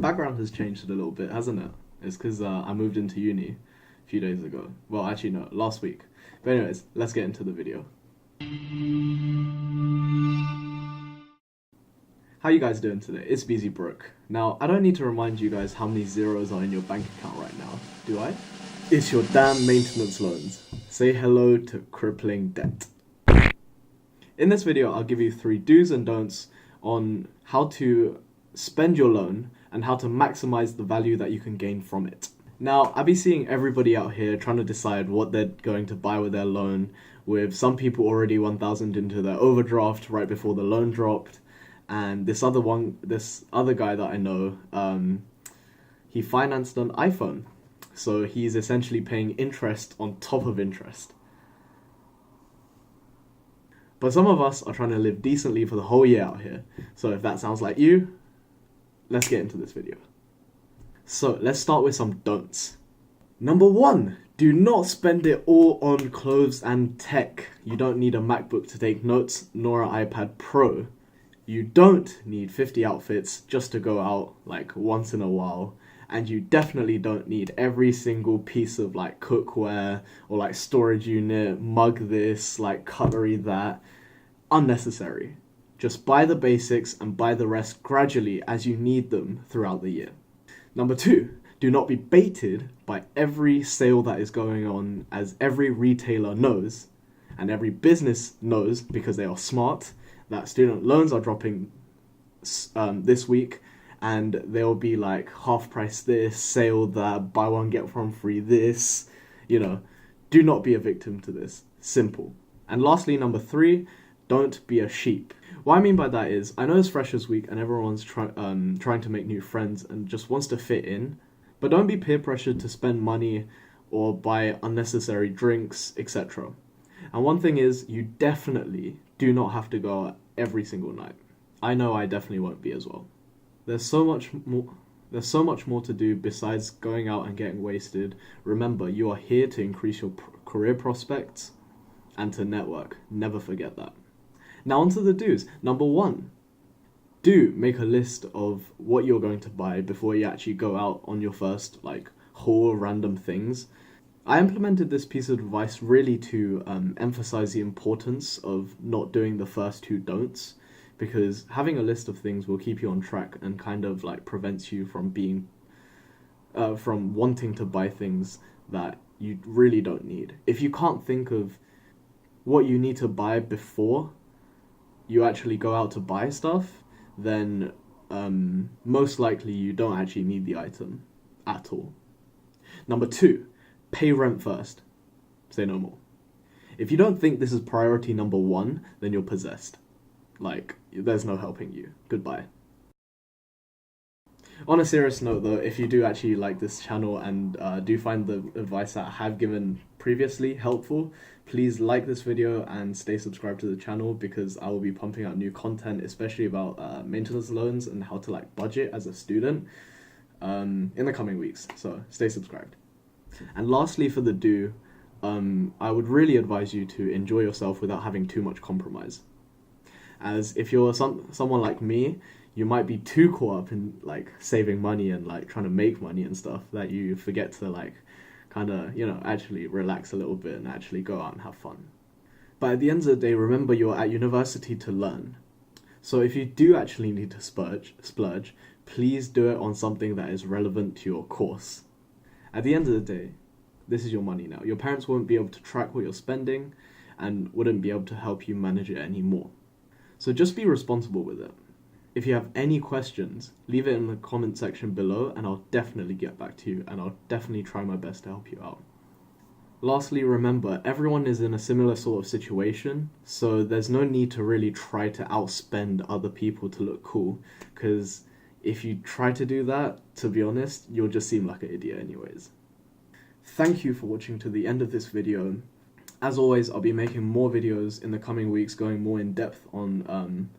Background has changed a little bit, hasn't it? It's because I moved into uni a few days ago. Well, actually, no, last week. But anyways, let's get into the video. How you guys doing today? It's Busy Brook. Now, I don't need to remind you guys how many zeros are in your bank account right now, do I? It's your damn maintenance loans. Say hello to crippling debt. In this video, I'll give you 3 do's and don'ts on how to spend your loan and how to maximize the value that you can gain from it. Now, I'll be seeing everybody out here trying to decide what they're going to buy with their loan, with some people already 1,000 into their overdraft right before the loan dropped, and this other guy that I know, he financed an iPhone, so he's essentially paying interest on top of interest. But some of us are trying to live decently for the whole year out here. So if that sounds like you, let's get into this video. So let's start with some don'ts. Number 1, do not spend it all on clothes and tech. You don't need a MacBook to take notes, nor an iPad Pro. You don't need 50 outfits just to go out like once in a while. And you definitely don't need every single piece of like cookware or like storage unit, mug this, like cutlery that. Unnecessary. Just buy the basics and buy the rest gradually as you need them throughout the year. Number 2, do not be baited by every sale that is going on, as every retailer knows and every business knows, because they are smart, that student loans are dropping this week. And they'll be like half price this, sale that, buy one get one free this. Do not be a victim to this. Simple. And lastly, number 3, don't be a sheep. What I mean by that is, I know it's Freshers Week and everyone's trying to make new friends and just wants to fit in, but don't be peer pressured to spend money or buy unnecessary drinks, etc. And one thing is, you definitely do not have to go out every single night. I know I definitely won't be as well. There's so much more to do besides going out and getting wasted. Remember, you are here to increase your career prospects and to network. Never forget that. Now onto the do's. Number 1, do make a list of what you're going to buy before you actually go out on your first haul of random things. I implemented this piece of advice really to emphasize the importance of not doing the first 2 don'ts. Because having a list of things will keep you on track and kind of prevents you from from wanting to buy things that you really don't need. If you can't think of what you need to buy before you actually go out to buy stuff, then most likely you don't actually need the item at all. Number 2, pay rent first. Say no more. If you don't think this is priority number 1, then you're possessed. There's no helping you. Goodbye. On a serious note though, if you do actually like this channel and do find the advice that I have given previously helpful, please like this video and stay subscribed to the channel, because I will be pumping out new content, especially about maintenance loans and how to budget as a student in the coming weeks. So stay subscribed. And lastly, for the do, I would really advise you to enjoy yourself without having too much compromise. As if you're someone like me, you might be too caught up in saving money and trying to make money and stuff that you forget to actually relax a little bit and actually go out and have fun. But at the end of the day, remember, you're at university to learn. So if you do actually need to splurge, please do it on something that is relevant to your course. At the end of the day, this is your money now. Your parents won't be able to track what you're spending and wouldn't be able to help you manage it anymore. So just be responsible with it. If you have any questions, leave it in the comment section below and I'll definitely get back to you, and I'll definitely try my best to help you out. Lastly, remember, everyone is in a similar sort of situation, so there's no need to really try to outspend other people to look cool, because if you try to do that, to be honest, you'll just seem like an idiot anyways. Thank you for watching to the end of this video. As always, I'll be making more videos in the coming weeks going more in depth on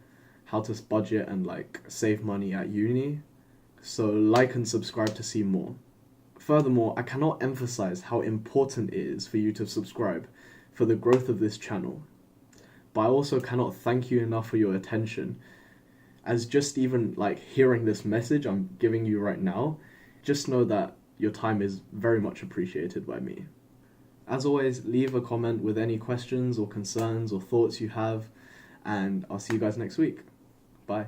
how to budget and save money at uni. So like and subscribe to see more. Furthermore, I cannot emphasize how important it is for you to subscribe for the growth of this channel. But I also cannot thank you enough for your attention. as just even like hearing this message I'm giving you right now, just know that your time is very much appreciated by me. As always, leave a comment with any questions or concerns or thoughts you have, and I'll see you guys next week. Bye.